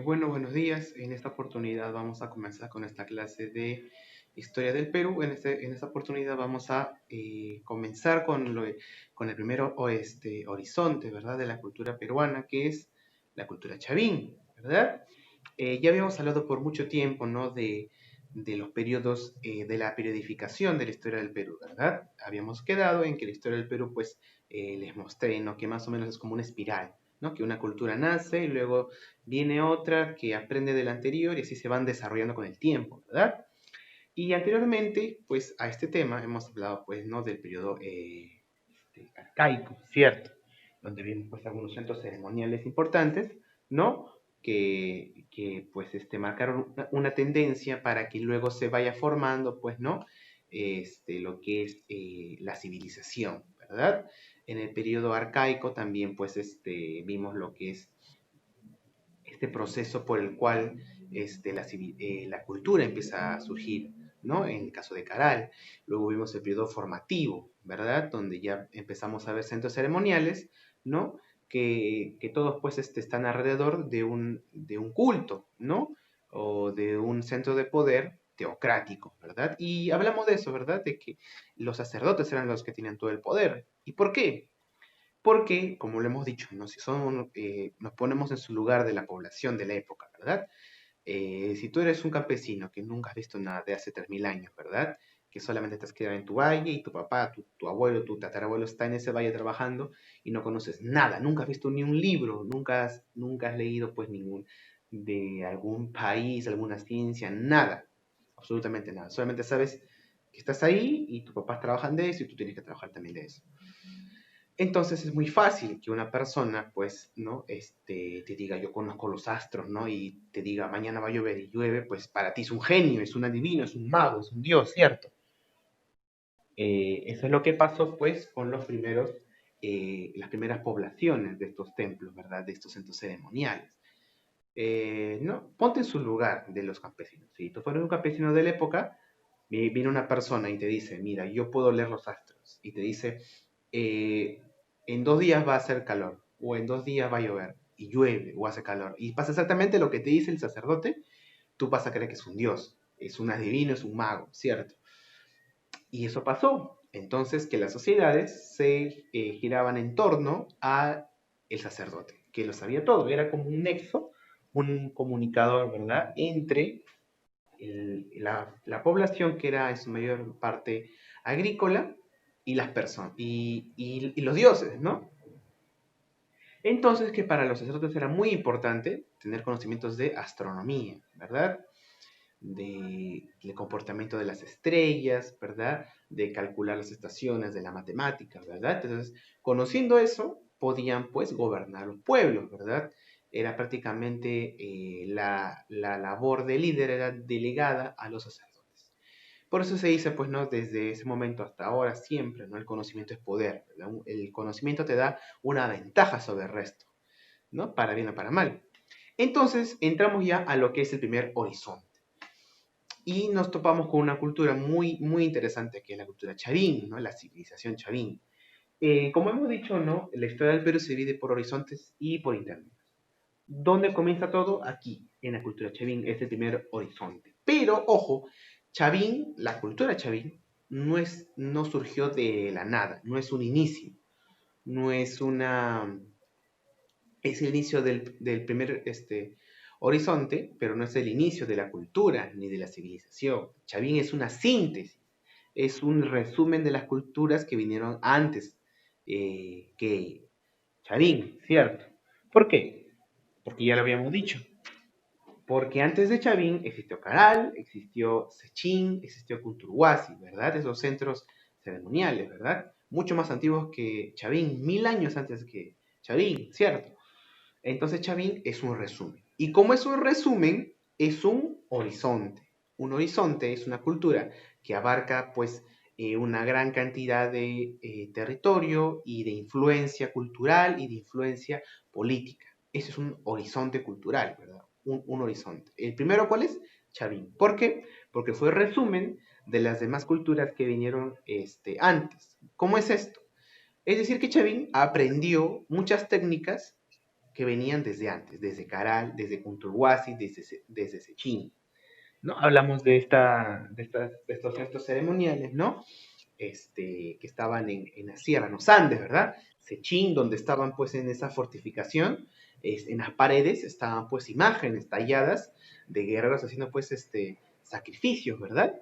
Bueno, buenos días. En esta oportunidad vamos a comenzar con esta clase de Historia del Perú. En esta oportunidad vamos a comenzar con el primer horizonte, ¿verdad? De la cultura peruana, que es la cultura chavín, ¿verdad? Ya habíamos hablado por mucho tiempo, ¿no? De los periodos de la periodificación de la historia del Perú, ¿verdad? Habíamos quedado en que la historia del Perú, pues, les mostré, ¿no? Que más o menos es como una espiral, ¿no? Que una cultura nace y luego viene otra que aprende de la anterior y así se van desarrollando con el tiempo, ¿verdad? Y anteriormente, pues, a este tema hemos hablado, pues, ¿no? Del periodo arcaico, ¿cierto? Donde vimos, pues, algunos centros ceremoniales importantes, ¿no? Pues, marcaron una tendencia para que luego se vaya formando, pues, ¿no? Lo que es la civilización, ¿verdad? En el periodo arcaico también, pues, vimos lo que es este proceso por el cual la cultura empieza a surgir, ¿no? En el caso de Caral. Luego vimos el periodo formativo, ¿verdad? Donde ya empezamos a ver centros ceremoniales, ¿no? Que todos pues están alrededor de un culto, ¿no? O de un centro de poder teocrático, ¿verdad? Y hablamos de eso, ¿verdad? De que los sacerdotes eran los que tenían todo el poder. ¿Y por qué? Porque, como lo hemos dicho, ¿no? Si nos ponemos en su lugar de la población de la época, ¿verdad? Si tú eres un campesino que nunca has visto nada de hace 3000 años, ¿verdad? Que solamente te has quedado en tu valle y tu papá, tu abuelo, tu tatarabuelo está en ese valle trabajando y no conoces nada, nunca has visto ni un libro, nunca has leído pues de algún país, alguna ciencia, nada, absolutamente nada. Solamente sabes que estás ahí y tus papás trabajan de eso y tú tienes que trabajar también de eso. Entonces es muy fácil que una persona, pues, ¿no? Te diga, yo conozco los astros, ¿no? Y te diga, mañana va a llover y llueve, pues para ti es un genio, es un adivino, es un mago, es un dios, ¿cierto? Eso es lo que pasó, pues, con las primeras poblaciones de estos templos, ¿verdad? De estos centros ceremoniales. No, ponte en su lugar de los campesinos. Si tú fueras un campesino de la época, viene una persona y te dice, mira, yo puedo leer los astros. Y te dice, eh, en 2 días va a hacer calor, o en 2 días va a llover, y llueve, o hace calor. Y pasa exactamente lo que te dice el sacerdote, tú vas a creer que es un dios, es un adivino, es un mago, ¿cierto? Y eso pasó. Entonces, que las sociedades se giraban en torno a el sacerdote, que lo sabía todo, era como un nexo, un comunicador, ¿verdad?, entre la población, que era en su mayor parte agrícola, y las personas, y los dioses, ¿no? Entonces, que para los sacerdotes era muy importante tener conocimientos de astronomía, ¿verdad? Del comportamiento de las estrellas, ¿verdad? De calcular las estaciones, de la matemática, ¿verdad? Entonces, conociendo eso, podían pues gobernar los pueblos, ¿verdad? Era prácticamente la labor de líder era delegada a los sacerdotes. Por eso se dice, pues, ¿no? Desde ese momento hasta ahora, siempre, ¿no? El conocimiento es poder, ¿verdad? El conocimiento te da una ventaja sobre el resto, ¿no? Para bien o para mal. Entonces, entramos ya a lo que es el primer horizonte. Y nos topamos con una cultura muy, muy interesante, que es la cultura chavín, ¿no? La civilización chavín. Como hemos dicho, ¿no? La historia del Perú se divide por horizontes y por intermedios. ¿Dónde comienza todo? Aquí, en la cultura chavín, es el primer horizonte. Pero, ojo, chavín, la cultura chavín, no surgió de la nada, no es un inicio, no es una es el inicio del primer horizonte, pero no es el inicio de la cultura ni de la civilización. Chavín es una síntesis, es un resumen de las culturas que vinieron antes que Chavín, ¿cierto? ¿Por qué? Porque ya lo habíamos dicho. Porque antes de Chavín existió Caral, existió Sechín, existió Cunturhuasi, ¿verdad? Esos centros ceremoniales, ¿verdad? Mucho más antiguos que Chavín, 1000 años antes que Chavín, ¿cierto? Entonces Chavín es un resumen. Y como es un resumen, es un horizonte. Un horizonte es una cultura que abarca pues una gran cantidad de territorio y de influencia cultural y de influencia política. Ese es un horizonte cultural, ¿verdad? Un horizonte. ¿El primero cuál es? Chavín. ¿Por qué? Porque fue el resumen de las demás culturas que vinieron antes. ¿Cómo es esto? Es decir, que Chavín aprendió muchas técnicas que venían desde antes, desde Caral, desde Kunturhuasi, desde Sechín, ¿no? Hablamos de estos centros ceremoniales, ¿no? Que estaban en la sierra, en los Andes, ¿verdad? Sechín, donde estaban pues en esa fortificación, en las paredes estaban pues imágenes talladas de guerreros haciendo pues sacrificios, ¿verdad?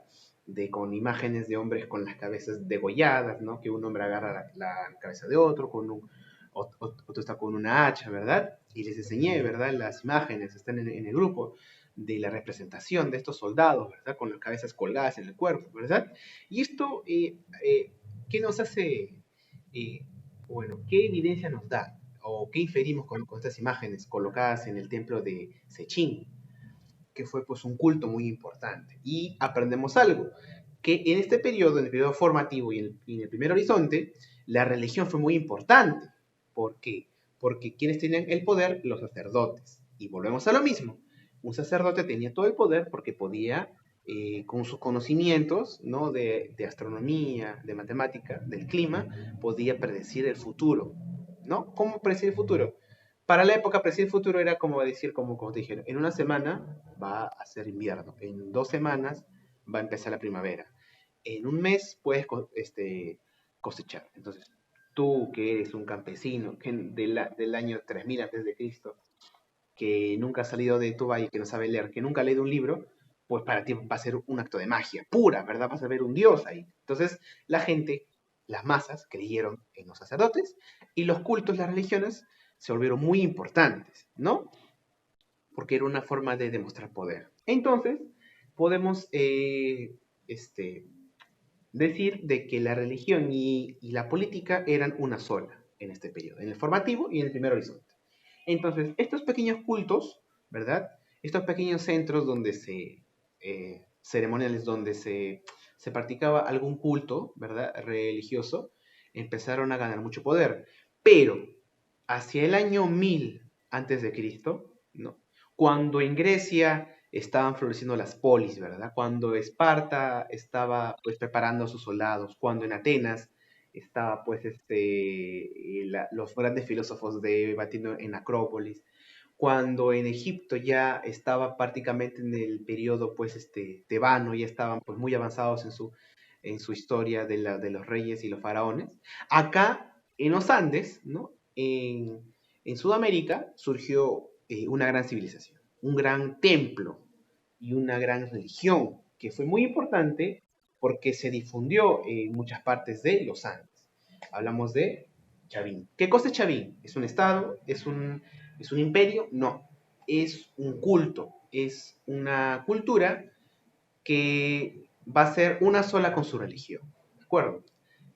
Con imágenes de hombres con las cabezas degolladas, ¿no? Que un hombre agarra la cabeza de otro, otro está con una hacha, ¿verdad? Y les enseñé, ¿verdad? Las imágenes están en el grupo de la representación de estos soldados, ¿verdad? Con las cabezas colgadas en el cuerpo, ¿verdad? Y esto, ¿qué nos hace, eh, bueno, qué evidencia nos da? ¿O qué inferimos con estas imágenes colocadas en el templo de Sechín? Que fue pues un culto muy importante. Y aprendemos algo, que en este periodo, en el periodo formativo y en el primer horizonte, la religión fue muy importante. ¿Por qué? Porque quienes tenían el poder, los sacerdotes. Y volvemos a lo mismo. Un sacerdote tenía todo el poder porque podía, con sus conocimientos, ¿no? de astronomía, de matemática, del clima, podía predecir el futuro, ¿no? ¿Cómo predecir el futuro? Para la época, predecir el futuro era como decir, como te dijeron, en una semana va a ser invierno, en 2 semanas va a empezar la primavera, en un mes puedes cosechar. Entonces, tú que eres un campesino del año 3000 antes de Cristo, que nunca ha salido de tu valle, que no sabe leer, que nunca ha leído un libro, pues para ti va a ser un acto de magia pura, ¿verdad? Vas a ver un dios ahí. Entonces, la gente, las masas, creyeron en los sacerdotes y los cultos, las religiones, se volvieron muy importantes, ¿no? Porque era una forma de demostrar poder. Entonces, podemos este, decir de que la religión y la política eran una sola en este periodo, en el formativo y en el primer horizonte. Entonces, estos pequeños cultos, ¿verdad? Estos pequeños centros ceremoniales donde se practicaba algún culto, ¿verdad? Religioso, empezaron a ganar mucho poder. Pero hacia el año 1000 antes de Cristo, ¿no? Cuando en Grecia estaban floreciendo las polis, ¿verdad? Cuando Esparta estaba pues preparando a sus soldados, cuando en Atenas estaba pues los grandes filósofos debatiendo en Acrópolis, cuando en Egipto ya estaba prácticamente en el periodo pues tebano, ya estaban pues muy avanzados en su historia de los reyes y los faraones. Acá en los Andes, ¿no? En Sudamérica surgió una gran civilización, un gran templo y una gran religión que fue muy importante porque se difundió en muchas partes de los Andes. Hablamos de Chavín. ¿Qué cosa es Chavín? ¿Es un estado? ¿Es un imperio? No, es un culto, es una cultura que va a ser una sola con su religión. ¿De acuerdo?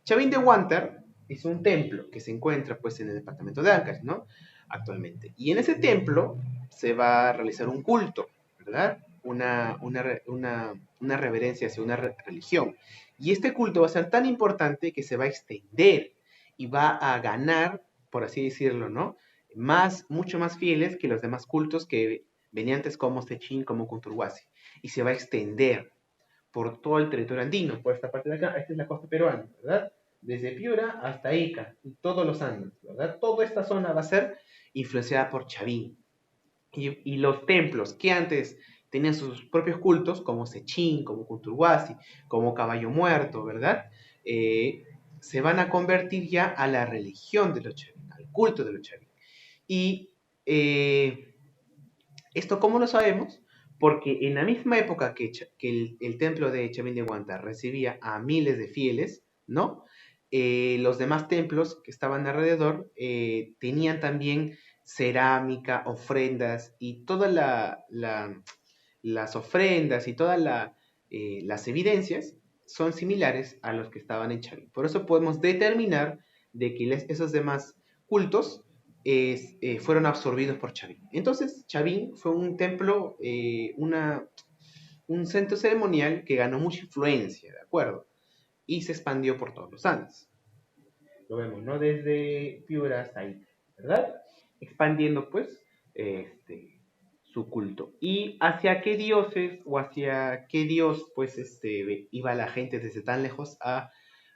Chavín de Huántar es un templo que se encuentra pues en el departamento de Ancash, ¿no? Actualmente. Y en ese templo se va a realizar un culto, ¿verdad? Una reverencia hacia una religión. Y este culto va a ser tan importante que se va a extender y va a ganar, por así decirlo, ¿no? Mucho más fieles que los demás cultos que venían antes como Sechín, como Kunturhuasi. Y se va a extender por todo el territorio andino, por esta parte de acá. Esta es la costa peruana, ¿verdad? Desde Piura hasta Ica, y todos los Andes, ¿verdad? Toda esta zona va a ser influenciada por Chavín. Y los templos que antes tenían sus propios cultos, como Sechín, como Kunturhuasi, como Caballo Muerto, ¿verdad? Se van a convertir ya a la religión de los Chavín, al culto de los Chavín. Y esto, ¿cómo lo sabemos? Porque en la misma época que el templo de Chavín de Huanta recibía a miles de fieles, ¿no? Los demás templos que estaban alrededor tenían también cerámica, ofrendas y todas las ofrendas y todas las evidencias son similares a los que estaban en Chavín. Por eso podemos determinar de que esos demás cultos fueron absorbidos por Chavín. Entonces, Chavín fue un templo, un centro ceremonial que ganó mucha influencia, ¿de acuerdo? Y se expandió por todos los Andes. Lo vemos, ¿no? Desde Piura hasta ahí, ¿verdad? Expandiendo, pues, su culto. ¿Y hacia qué dioses o hacia qué dios, pues, iba la gente desde tan lejos a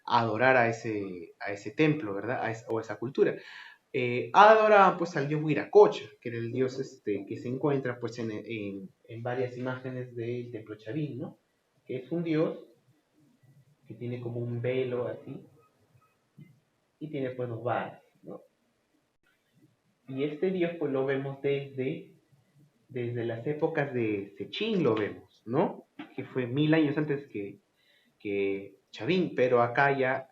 adorar a ese templo, ¿verdad? O a esa cultura? Adoraban pues al dios Huiracocha, que era el dios que se encuentra pues en varias imágenes del templo Chavín, ¿no? Que es un dios que tiene como un velo así y tiene pues dos varas, ¿no? Y este dios pues lo vemos desde las épocas de Sechín, lo vemos, ¿no? Que fue 1000 años antes que Chavín, pero acá ya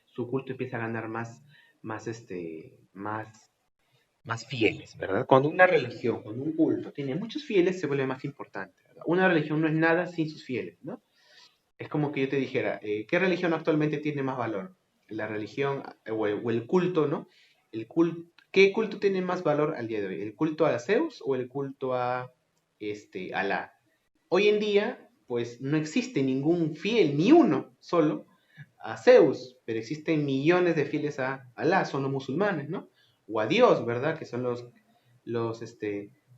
su culto empieza a ganar más, más fieles, ¿verdad? Cuando una religión, cuando un culto tiene muchos fieles, se vuelve más importante, ¿verdad? Una religión no es nada sin sus fieles, ¿no? Es como que yo te dijera, ¿qué religión actualmente tiene más valor? La religión o el culto, ¿no? ¿Qué culto tiene más valor al día de hoy? ¿El culto a Zeus o el culto a Alá? Hoy en día, pues no existe ningún fiel, ni uno solo, a Zeus, pero existen millones de fieles a Alá, son los musulmanes, ¿no? O a Dios, ¿verdad? Que son los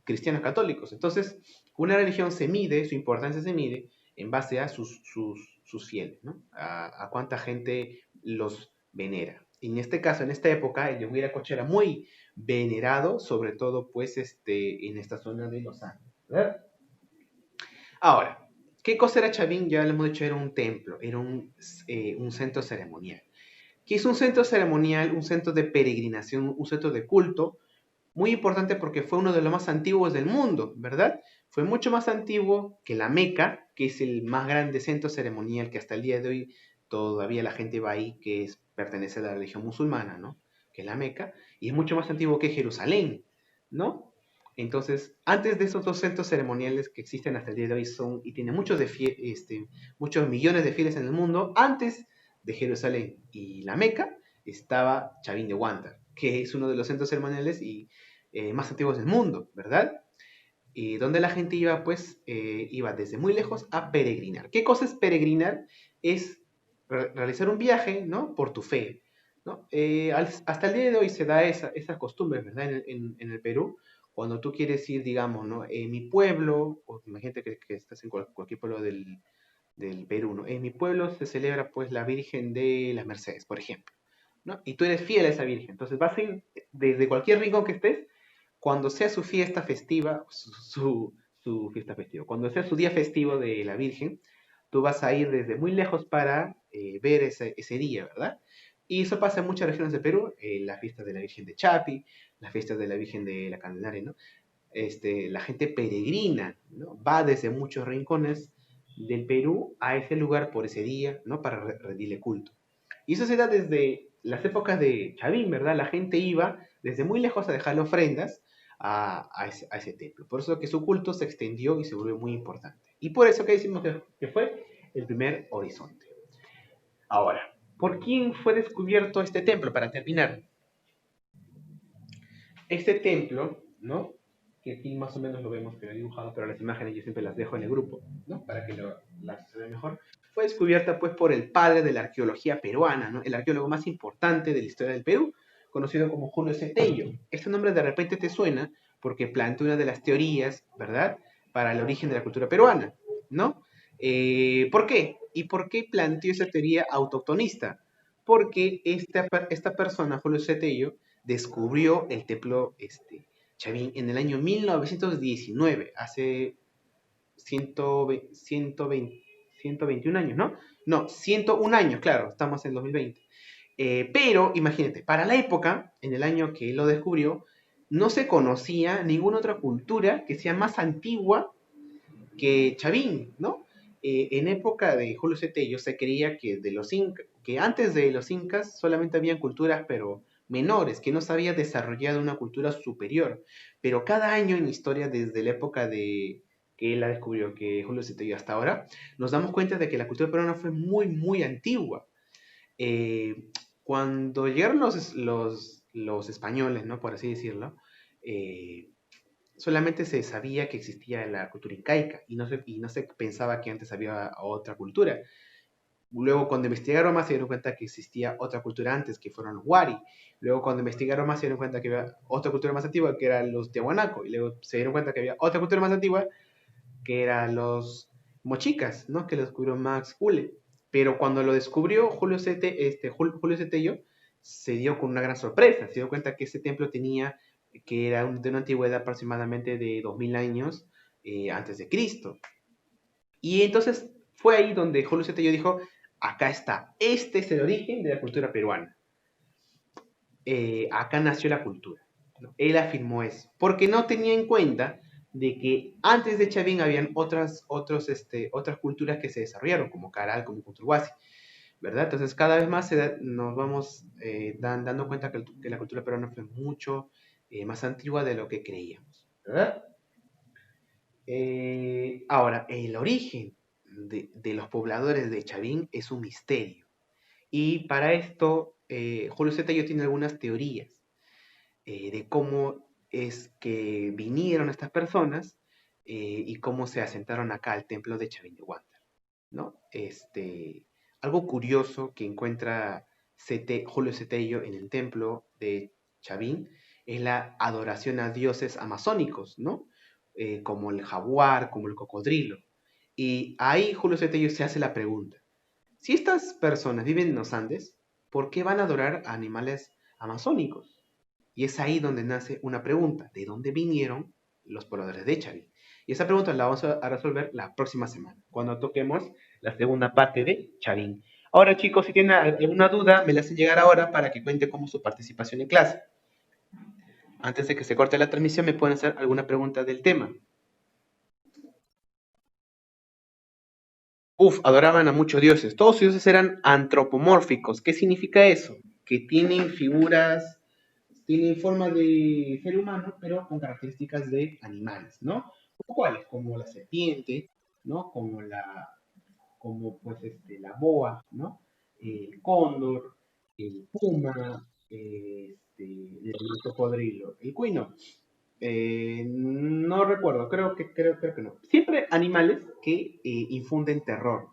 cristianos católicos. Entonces, una religión se mide, su importancia se mide en base a sus fieles, ¿no? A cuánta gente los venera. Y en este caso, en esta época, el Huiracocha era muy venerado, sobre todo, pues, en esta zona de los Andes, ¿verdad? Ahora, ¿qué cosa era Chavín? Ya lo hemos dicho, era un templo, era un centro ceremonial. ¿Qué es un centro ceremonial? Un centro de peregrinación, un centro de culto, muy importante porque fue uno de los más antiguos del mundo, ¿verdad? Fue mucho más antiguo que la Meca, que es el más grande centro ceremonial que hasta el día de hoy todavía la gente va ahí, pertenece a la religión musulmana, ¿no? Que es la Meca, y es mucho más antiguo que Jerusalén, ¿no? Entonces, antes de esos dos centros ceremoniales que existen hasta el día de hoy y tienen muchos millones de fieles en el mundo, antes de Jerusalén y la Meca estaba Chavín de Huántar, que es uno de los centros ceremoniales y más antiguos del mundo, ¿verdad? Y donde la gente iba, pues, iba desde muy lejos a peregrinar. ¿Qué cosa es peregrinar? Es realizar un viaje, ¿no? Por tu fe, ¿no? Hasta el día de hoy se da esa costumbre, ¿verdad? En el Perú, cuando tú quieres ir, digamos, ¿no? En mi pueblo, o imagínate que estás en cualquier pueblo del Perú, ¿no? En mi pueblo se celebra, pues, la Virgen de las Mercedes, por ejemplo, ¿no? Y tú eres fiel a esa Virgen. Entonces vas a ir desde cualquier rincón que estés, cuando sea su fiesta festiva, su fiesta festiva, cuando sea su día festivo de la Virgen, tú vas a ir desde muy lejos para ver ese día, ¿verdad? Y eso pasa en muchas regiones de Perú, la fiesta de la Virgen de Chapi, las fiestas de la Virgen de la Candelaria, ¿no? La gente peregrina, ¿no? Va desde muchos rincones del Perú a ese lugar por ese día, ¿no? Para rendirle culto. Y eso se da desde las épocas de Chavín, ¿verdad? La gente iba desde muy lejos a dejarle ofrendas a ese templo. Por eso que su culto se extendió y se volvió muy importante. Y por eso que decimos que fue el primer horizonte. Ahora, ¿por quién fue descubierto este templo? Para terminar, este templo, ¿no? Que aquí más o menos lo vemos, pero dibujado, pero las imágenes yo siempre las dejo en el grupo, ¿no? Para que las se vean mejor. Fue descubierta pues por el padre de la arqueología peruana, ¿no? El arqueólogo más importante de la historia del Perú, conocido como Julio Cetello. Este nombre de repente te suena porque planteó una de las teorías, ¿verdad? Para el origen de la cultura peruana, ¿no? ¿Por qué? ¿Y por qué planteó esa teoría autoctonista? Porque esta persona, Julio Cetello, descubrió el templo Chavín en el año 1919, hace 121 años, ¿no? No, 101 años, claro, estamos en 2020. Pero imagínate, para la época, en el año que él lo descubrió, no se conocía ninguna otra cultura que sea más antigua que Chavín, ¿no? En época de Julio Cetello se creía que antes de los incas solamente habían culturas, pero menores, que no se había desarrollado una cultura superior. Pero cada año en historia, desde la época de que él la descubrió, que Julio Cetello hasta ahora, nos damos cuenta de que la cultura peruana fue muy, muy antigua. Eh, Cuando llegaron los españoles, ¿no? Por así decirlo, eh, solamente se sabía que existía la cultura incaica y no se pensaba que antes había otra cultura. Luego, cuando investigaron más, se dieron cuenta que existía otra cultura antes, que fueron los Wari. Luego, cuando investigaron más, se dieron cuenta que había otra cultura más antigua, que eran los Tiahuanaco. Y luego se dieron cuenta que había otra cultura más antigua, que eran los Mochicas, ¿no? Que lo descubrió Max Ulle. Pero cuando lo descubrió Julio Cetello, se dio con una gran sorpresa, se dio cuenta que ese templo tenía, que era de una antigüedad aproximadamente de 2000 años antes de Cristo. Y entonces fue ahí donde Julio César dijo, acá está, este es el origen de la cultura peruana. Acá nació la cultura. ¿No? Él afirmó eso, porque no tenía en cuenta de que antes de Chavín habían otras culturas que se desarrollaron, como Caral, como Contruguasi, ¿verdad? Entonces cada vez más nos vamos dando cuenta que la cultura peruana fue mucho más antigua de lo que creíamos, ¿verdad? Ahora, el origen de los pobladores de Chavín es un misterio. Y para esto, Julio Zetello tiene algunas teorías de cómo es que vinieron estas personas y cómo se asentaron acá al templo de Chavín de Huántar, ¿no? Algo curioso que encuentra Julio Zetello en el templo de Chavín es la adoración a dioses amazónicos, ¿no? Como el jaguar, como el cocodrilo. Y ahí Julio Zetello se hace la pregunta, si estas personas viven en los Andes, ¿por qué van a adorar a animales amazónicos? Y es ahí donde nace una pregunta, ¿de dónde vinieron los pobladores de Chavín? Y esa pregunta la vamos a resolver la próxima semana, cuando toquemos la segunda parte de Chavín. Ahora chicos, si tienen alguna duda, me la hacen llegar ahora para que cuente cómo su participación en clase. Antes de que se corte la transmisión, me pueden hacer alguna pregunta del tema. Adoraban a muchos dioses. Todos los dioses eran antropomórficos. ¿Qué significa eso? Que tienen figuras, tienen forma de ser humano, pero con características de animales, ¿no? ¿Cuáles? Como la serpiente, ¿no? Como pues la boa, ¿no? El cóndor, el puma, el cocodrilo, el cuino. No recuerdo, creo que no. Siempre animales que infunden terror,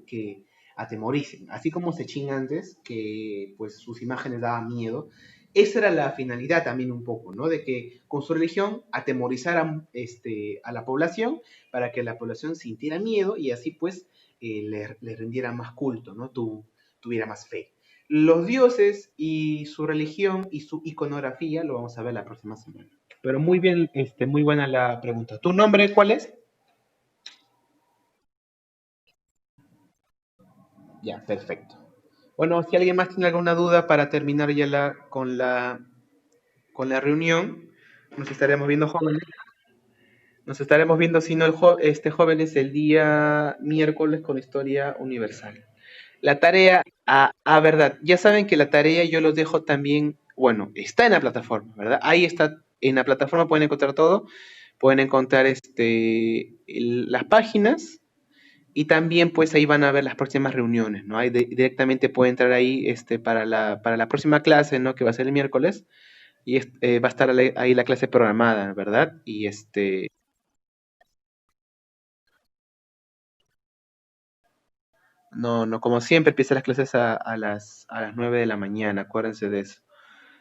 que atemoricen, así como Sechín antes, que pues sus imágenes daban miedo. Esa era la finalidad también un poco, ¿no? De que con su religión atemorizaran a la población para que la población sintiera miedo y así pues le rindiera más culto, ¿no? Tuviera más fe. Los dioses y su religión y su iconografía lo vamos a ver la próxima semana. Pero muy bien, muy buena la pregunta. ¿Tu nombre cuál es? Ya, perfecto. Bueno, si alguien más tiene alguna duda para terminar ya con la reunión, nos estaremos viendo jóvenes. Nos estaremos viendo, si no, jóvenes, el día miércoles con Historia Universal. La tarea, verdad, ya saben que la tarea yo los dejo también, bueno, está en la plataforma, ¿verdad? Ahí está, en la plataforma pueden encontrar todo, pueden encontrar las páginas y también pues ahí van a ver las próximas reuniones, ¿no? Ahí directamente pueden entrar ahí para la próxima clase, ¿no? Que va a ser el miércoles y va a estar ahí la clase programada, ¿verdad? Y no, no, como siempre empiezan las clases a las 9 de la mañana, acuérdense de eso.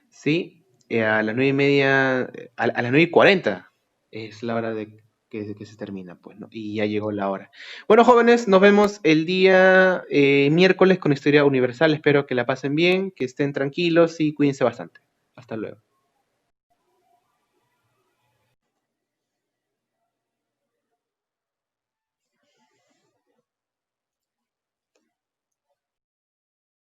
Sí, a las 9:30, a las 9:40 es la hora de que se termina, pues, ¿no? Y ya llegó la hora. Bueno, jóvenes, nos vemos el día miércoles con Historia Universal. Espero que la pasen bien, que estén tranquilos y cuídense bastante. Hasta luego.